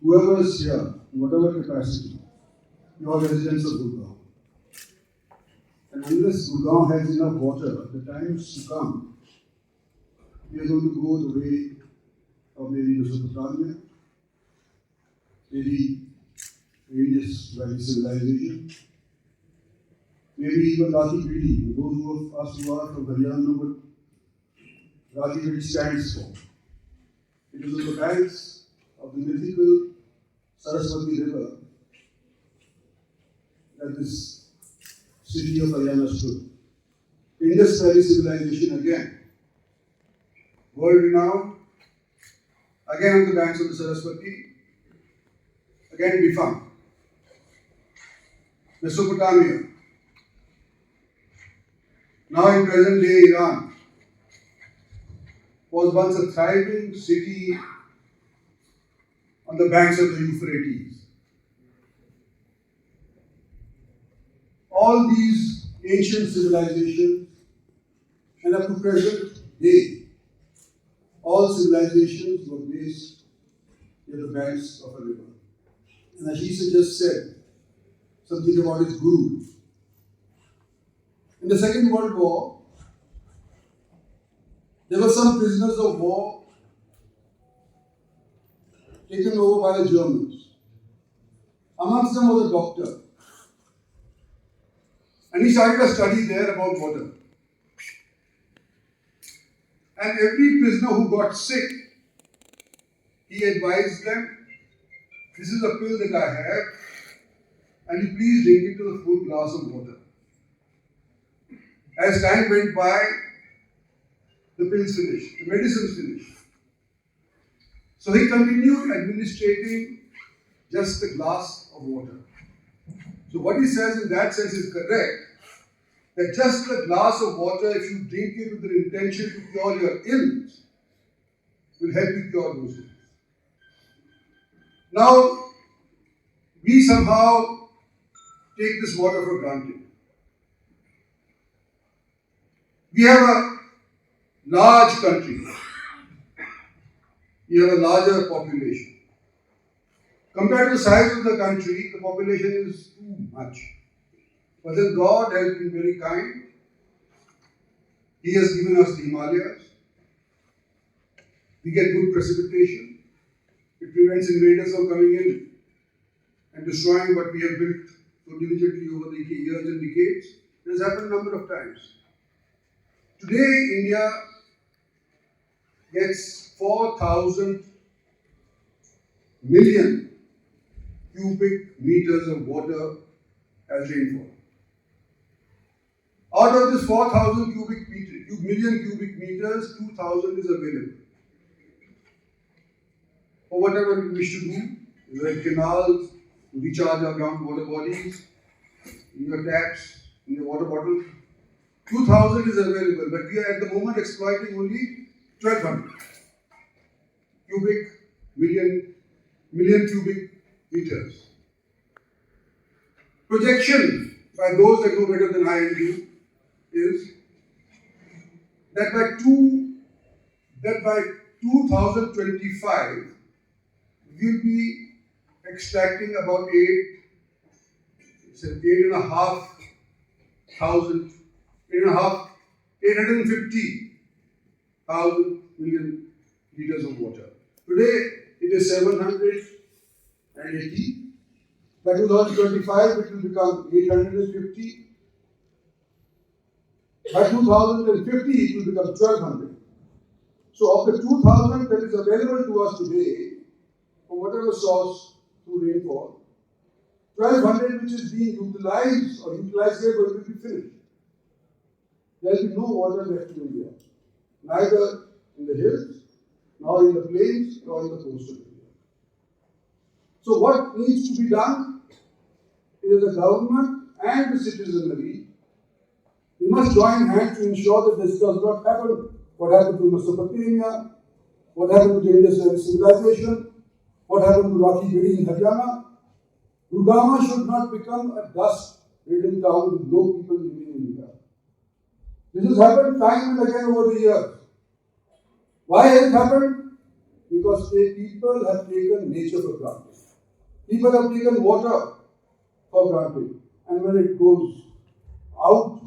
whoever is here, in whatever capacity, you are residents of Gurgaon. And unless Gurgaon has enough water, the time is to come, we are going to go the way of maybe Mesopotamia, maybe Indus Valley civilization, maybe even Rati Giri. Those of us who are from Haryana know what Rati Giri stands for. It is on the banks of the mythical Saraswati River that this city of Haryana stood. Indus Valley civilization again, world renowned, again on the banks of the Saraswati, again defunct. Mesopotamia, now in present day Iran, was once a thriving city on the banks of the Euphrates. All these ancient civilizations, and up to present day, all civilizations were based near the banks of a river. And Ashish just said something about his guru. In the Second World War, there were some prisoners of war taken over by the Germans. Amongst them was a doctor. And he started a study there about water. And every prisoner who got sick, he advised them, this is a pill that I have, and you please drink it to a full glass of water. As time went by, the pills finished, the medicines finished. So he continued administrating just a glass of water. So what he says in that sense is correct, that just a glass of water, if you drink it with the intention to cure your ills, will help you cure those ills. Now, we somehow take this water for granted. We have a large country. We have a larger population. Compared to the size of the country, the population is too much. But then God has been very kind. He has given us the Himalayas. We get good precipitation. It prevents invaders from coming in and destroying what we have built so diligently over the years and decades. It has happened a number of times. Today, India gets 4,000 million cubic meters of water as rainfall. Out of this 4,000 million cubic meters, 2,000 is available for whatever we wish to do, like canals, to recharge our groundwater bodies, in your taps, in your water bottles. 2,000 is available, but we are at the moment exploiting only 1,200 million cubic meters. Projection by those that know better than I and you is that by 2025 we'll be extracting about 850,000 million liters of water. Today it is 780. By 2025 it will become 850. By 2050 it will become 1,200. So of the 2,000 that is available to us today, from whatever source through rainfall, 1,200 which is being utilized or utilizable will be finished. There will be no water left in India, neither in the hills, nor in the plains, nor in the coastal area. So what needs to be done is the government and the citizenry, we must join hands to ensure that this does not happen. What happened to Mesopotamia, what happened to the Indus Valley civilization, what happened to Rati Giri in Haryana. Gurgaon should not become a dust-ridden town with no people living in India. This has happened time and again over the years. Why has it happened? Because people have taken nature for granted. People have taken water for granted, and when it goes out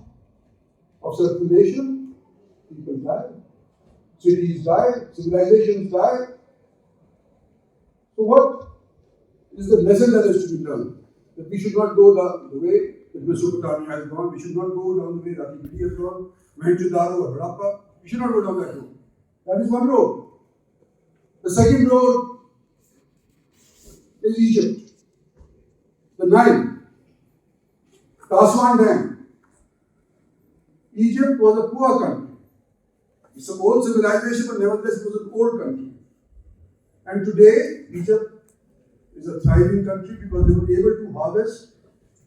of circulation, people die, cities die, civilizations die. So what is the lesson that is to be learned? That we should not go down the way that Mesopotamia has gone, we should not go down the way Ratipudi has gone, Mohenjo-daro or Harappa. We should not go down that road. That is one road. The second road is Egypt. The Nile, the Aswan Dam. Egypt was a poor country. It's an old civilization, but nevertheless it was an old country. And today, Egypt is a thriving country because they were able to harvest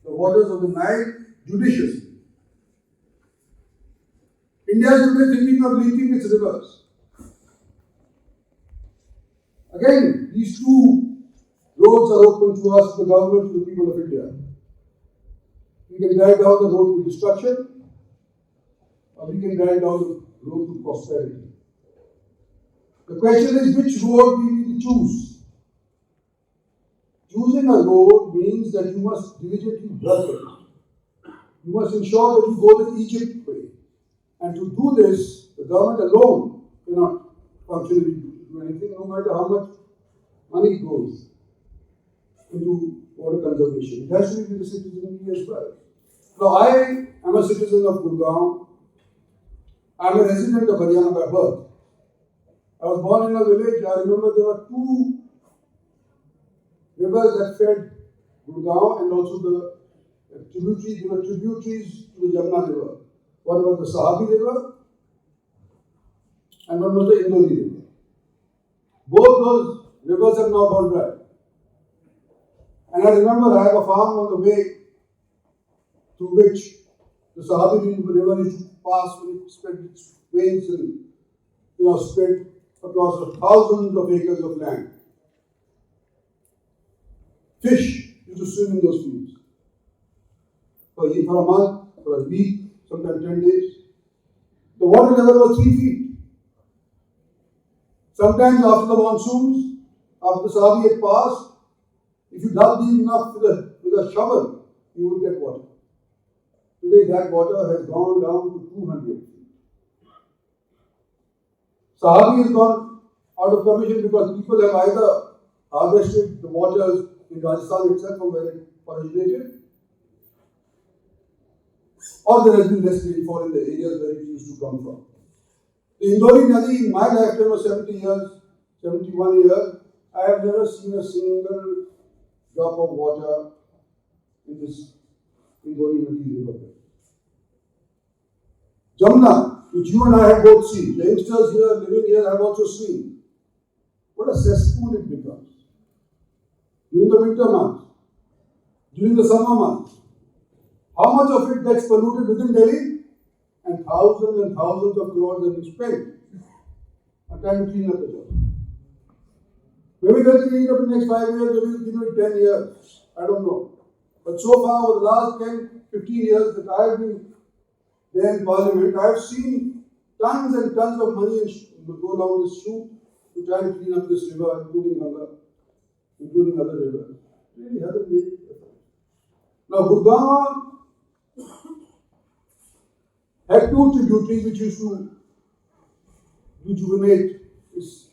the waters of the Nile judiciously. India is today thinking of linking its rivers. Again, these two roads are open to us, the government, to the people of India. We can drive down the road to destruction, or we can drive down the road to prosperity. The question is, which road we need to choose? Choosing a road means that you must diligently work it. You must ensure that you go the Egypt way. And to do this, the government alone cannot functionally do anything, no matter how much money goes into water conservation. It has to be with the citizenry as well. Now, I am a citizen of Gurgaon. I am a resident of Haryana by birth. I was born in a village. I remember there were two rivers that fed Gurgaon and also the tributaries. There were tributaries to the Yamuna River. One was the Sahabi River and one was the Indori River. Both those rivers have now gone dry. And I remember I have a farm on the way through which the Sahabi River used to pass when it spread its veins and spread across thousands of acres of land. Fish used to swim in those fields for a month, for a week, sometimes 10 days. The water level was 3 feet. Sometimes after the monsoons, after the Sahabi had passed, if you dug deep enough with a shovel, you would get water. Today that water has gone down to 200 feet. Sahabi has gone out of commission because people have either harvested the waters in Rajasthan itself from where it originated, or there has been less rainfall in the areas where it used to come from. The Indori Nadi in my lifetime of 71 years, I have never seen a single drop of water in this Indori Nadi river. Jamna, which you and I have both seen, the youngsters here living here have also seen. What a cesspool it becomes. During the winter months, during the summer months, how much of it gets polluted within Delhi? And thousands of crores have been spent on trying to clean up the job. Maybe they'll clean it up in the next 5 years, maybe they'll clean it in 10 years. I don't know. But so far, over the last 10, 15 years that I have been there in Parliament, I have seen tons and tons of money go down this route to try and clean up this river, including other rivers. It really hasn't made a difference. Now, Gurgaon had two tributaries which used to rejuvenate its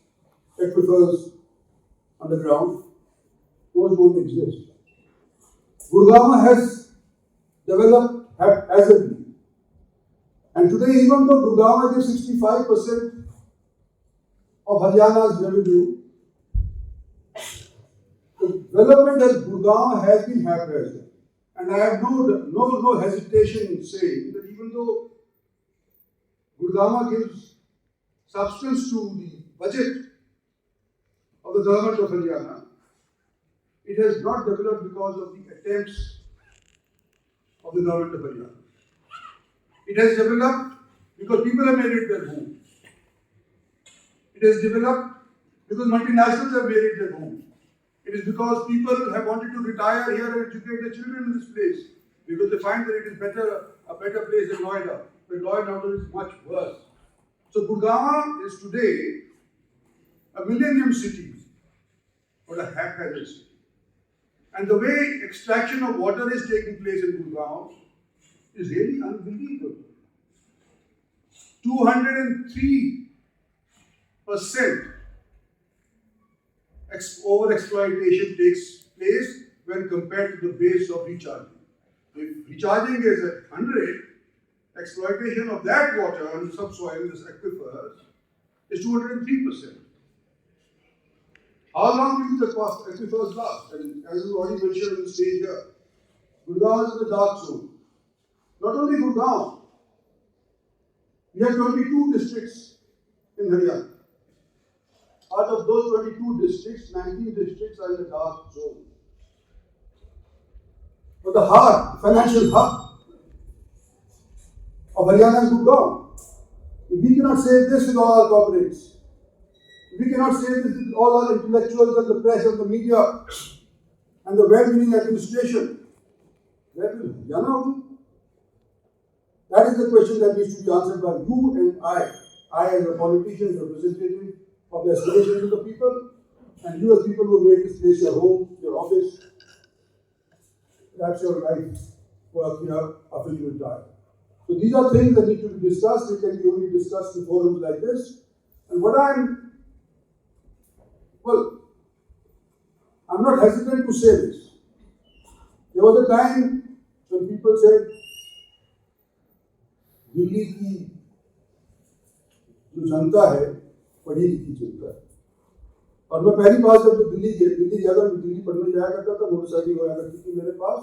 aquifers underground. Those don't exist. Gurgaon has developed haphazardly. And today, even though Gurgaon is 65% of Haryana's revenue, the development of Gurgaon has been haphazard. And I have no hesitation in saying that even though Gurgaon gives substance to the budget of the government of Haryana, it has not developed because of the attempts of the government of Haryana. It has developed because people have made it their home. It has developed because multinationals have made it their home. It is because people have wanted to retire here and educate their children in this place because they find that it is a better place than Noida. But Noida is much worse. So Gurgaon is today a millennium city, but a haphazard city. And the way extraction of water is taking place in Gurgaon is really unbelievable. 203% over-exploitation takes place when compared to the base of recharging. If recharging is at 100, exploitation of that water on the subsoil, this aquifers, is 203%. How long will the aquifers last? And as we already mentioned on the stage here, Gurgaon is in the dark zone. Not only Gurgaon, we have 22 districts in Haryana. Out of those 22 districts, 19 districts are in the dark zone. But the heart, financial hub of Haryana is Gurgaon. If we cannot save this with all our corporates, if we cannot save this with all our intellectuals and the press and the media and the well-meaning administration, where will Haryana be? That is the question that needs to be answered by you and I as a politician, representative of the aspirations of the people, and you as people who made this place your home, your office. That's your life work here after you retire. So these are things that need to be discussed. They can be only discussed in forums like this. And I'm not hesitant to say this. There was a time when people said, Delhi की जो जनता है पढ़ी लिखी जनता है, और मैं पहली बार जब दिल्ली गया था, मैं दिल्ली पढ़ने जाया करता था, मोटरसाइकिल होया करती थी मेरे पास,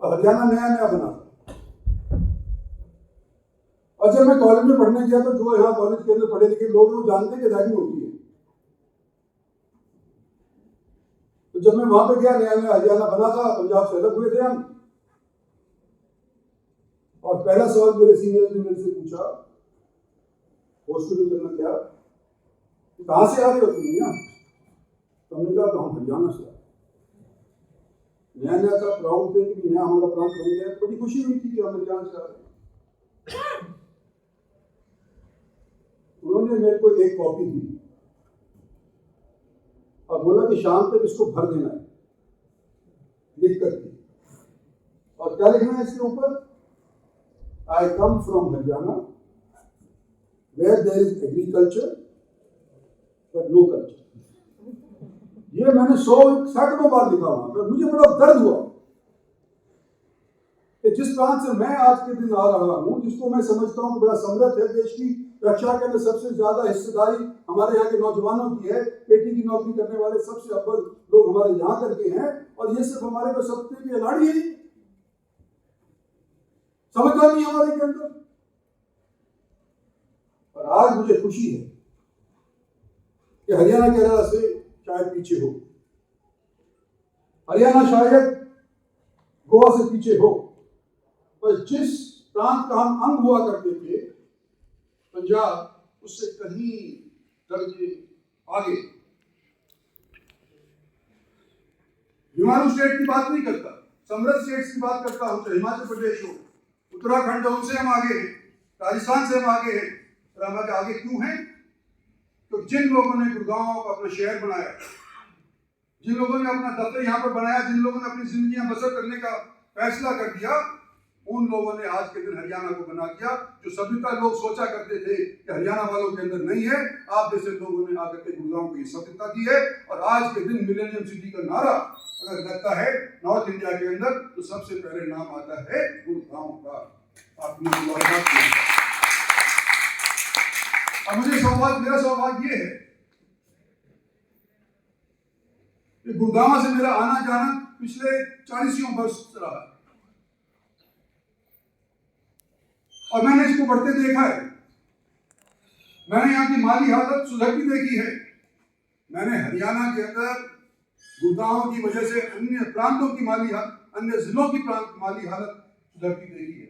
और हरियाणा नया बना था। और जब मैं कॉलेज में पढ़ने गया तो जो यहाँ कॉलेज के अंदर पढ़े लिखे लोग हैं वो जानते हैं कि रैगिंग होती है। तो जब मैं वहां पे गया, नया हरियाणा बना था, पंजाब से अलग हुए थे हम, और पहला सवाल मेरे सीनियर ने मेरे से पूछा, हॉस्पिटल करना क्या, कहाँ से आ रहे हो तुम यहाँ? तो हमने कहा तो हम हरियाणा से नया था, प्राउड थे कि नया हमारा प्रांत बन गया। बड़ी खुशी हुई थी कि हम हरियाणा से आ रहे हैं। उन्होंने मेरे को एक कॉपी दी और बोला कि शाम तक इसको भर देना है, लिख करके। और क्या लिखना है इसके ऊपर? I come from Haryana, where there is agriculture but no culture. ये मैंने सैकड़ों बार लिखा वहां पर। मुझे बड़ा दर्द हुआ कि जिस प्रांत से मैं आज के दिन आ रहा हूँ, जिसको मैं समझता हूँ बड़ा समृद्ध है, देश की रक्षा के अंदर सबसे ज्यादा हिस्सेदारी हमारे यहाँ के नौजवानों की है, पेटी की नौकरी करने वाले सबसे अव्वल लोग हमारे यहाँ करके हैं, और ये सिर्फ हमारे को सत्ते की अनाड़ी है, समझदारी नहीं हमारे के अंदर। और आज मुझे खुशी है कि हरियाणा केरला से शायद पीछे हो, हरियाणा शायद गोवा से पीछे हो, पर जिस प्रांत का हम अंग हुआ करते थे, पंजाब, उससे कहीं दर्जे आगे। हिमालय स्टेट की बात नहीं करता, समृद्ध स्टेट्स की बात करता हूं, चाहे हिमाचल प्रदेश हो, उत्तराखंड हो, उनसे हम आगे हैं, राजस्थान से हम आगे हैं। और हम आगे क्यों हैं? तो जिन लोगों ने गुड़गांव को अपना शहर बनाया, जिन लोगों ने अपना दफ्तर यहाँ पर बनाया, जिन लोगों ने अपनी जिंदगी बसर करने का फैसला कर दिया, उन लोगों ने आज के दिन हरियाणा को बना दिया। जो सभ्यता लोग सोचा करते थे कि हरियाणा वालों के अंदर नहीं है, आप जैसे लोगों ने आकर के गुड़गांव को ये सभ्यता दी है। और आज के दिन मिलेनियम सिटी का नारा अगर लगता है नॉर्थ इंडिया के अंदर, तो सबसे पहले नाम आता है गुड़गांव का। आपने और मेरा सौभाग्य ये है कि गुड़गांव से मेरा आना जाना पिछले 40 वर्ष रहा, और मैंने इसको बढ़ते देखा है। मैंने यहाँ की माली हालत सुधरती देखी है। मैंने हरियाणा के अंदर गुड़गांव की वजह से अन्य प्रांतों की माली हालत, अन्य जिलों की माली हालत सुधरती देखी है।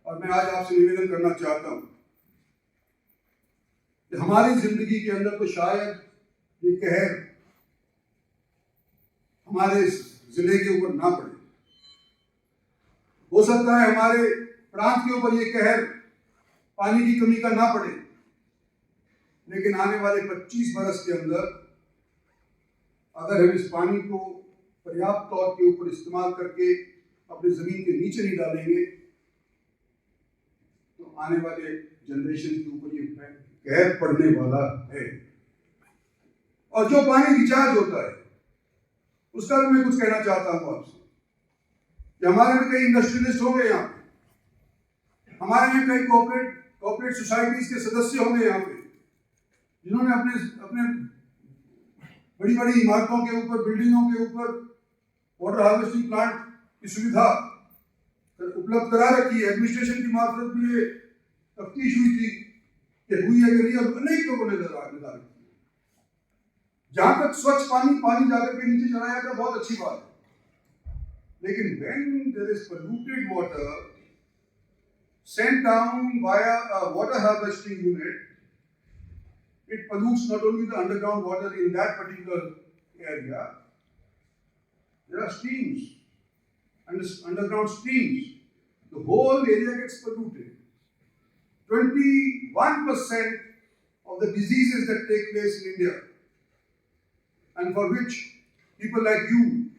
और मैं आज आपसे निवेदन करना चाहता हूँ कि हमारी जिंदगी के अंदर तो शायद ये कहर हमारे जिले के ऊपर ना पड़े, हो सकता है हमारे प्रांत के ऊपर ये कहर पानी की कमी का ना पड़े, लेकिन आने वाले 25 बरस के अंदर अगर हम इस पानी को पर्याप्त तौर के ऊपर इस्तेमाल करके अपने जमीन के नीचे नहीं डालेंगे तो आने वाले जनरेशन के ऊपर ये कहर पड़ने वाला है। और जो पानी रिचार्ज होता है उसका भी मैं कुछ कहना चाहता हूं आपसे कि हमारे में कई इंडस्ट्रियलिस्ट होंगे यहाँ पे, हमारे में कई कॉर्पोरेट सोसाइटीज के सदस्य होंगे यहाँ पे, जिन्होंने अपने बड़ी बड़ी इमारतों के ऊपर, बिल्डिंगों के ऊपर वाटर हार्वेस्टिंग प्लांट की सुविधा उपलब्ध करा रखी है। एडमिनिस्ट्रेशन की मार्फत भी ये तफ्तीश हुई थी कि हुई है कि नहीं, और अनेक लोगों ने निर्धारित की। जहां तक स्वच्छ पानी जाकर के नीचे चला जाता है, बहुत अच्छी बात है, लेकिन when there is polluted water sent down via a water harvesting unit, it pollutes not only the underground water in that particular area. There are streams, underground streams. The whole area gets polluted. 21% of the diseases that take place in India, and for which people like you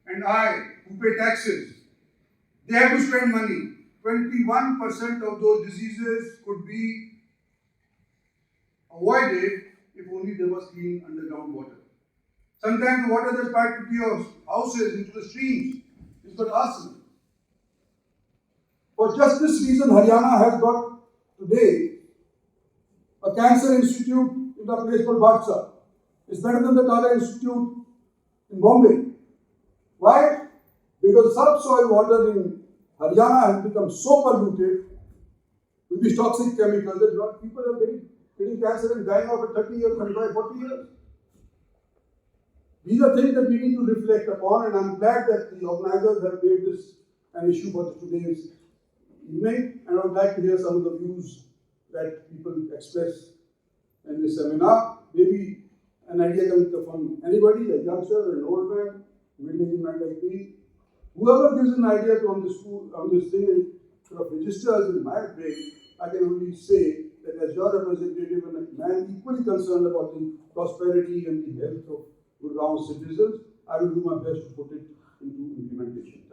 and I, who pay taxes, they have to spend money. 21% of those diseases could be avoided if only there was clean underground water. Sometimes the water that's piped into your houses, into the streams, is got arsenic. For just this reason, Haryana has got today a cancer institute in a place called Badsa. It's better than the Tata Institute in Bombay. Why? Because subsoil water in Haryana has become so polluted with these toxic chemicals that people are getting cancer and dying off at 30 years, 25, 40 years. These are things that we need to reflect upon, and I'm glad that the organizers have made this an issue for today's evening, and I would like to hear some of the views that people express in this seminar. Maybe an idea can come from anybody, a youngster, an old man, middle-aged man like me. Whoever gives an idea on this thing and sort of registers in my brain, I can only say that as your representative and a man equally concerned about the prosperity and the health of Gurgaon citizens, I will do my best to put it into implementation.